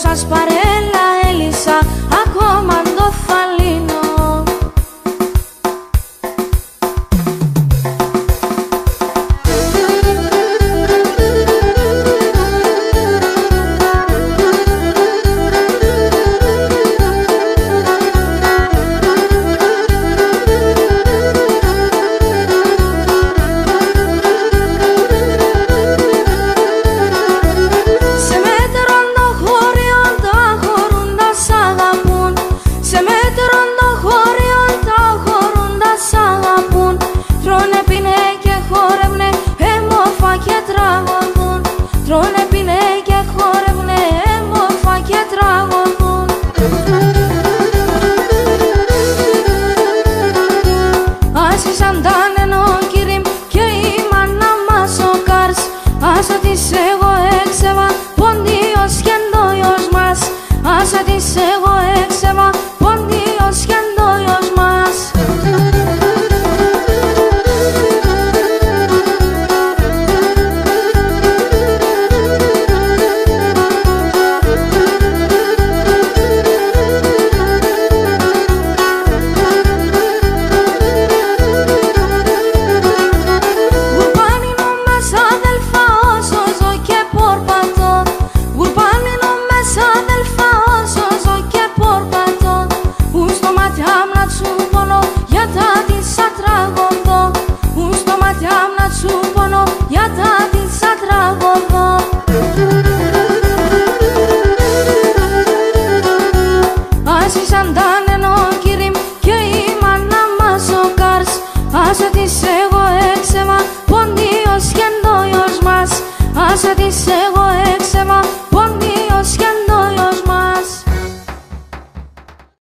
σας παρέλα έλυσα ακόμα το φαλίνο. Τρώνε, πίνε και χορεύουνε όμορφα και τραγωδούν. Άσυσαν τα νενόκυριμ και η μάνα μας ο Κάρς. Άσα της εγώ έξεβα πόντιος και ντόιος μας. Άσα της εγώ έξεβα πόντιος και ντόιος μας. Άσυσαν τα νενόκυριμ και η μάνα μας ο Κάρς.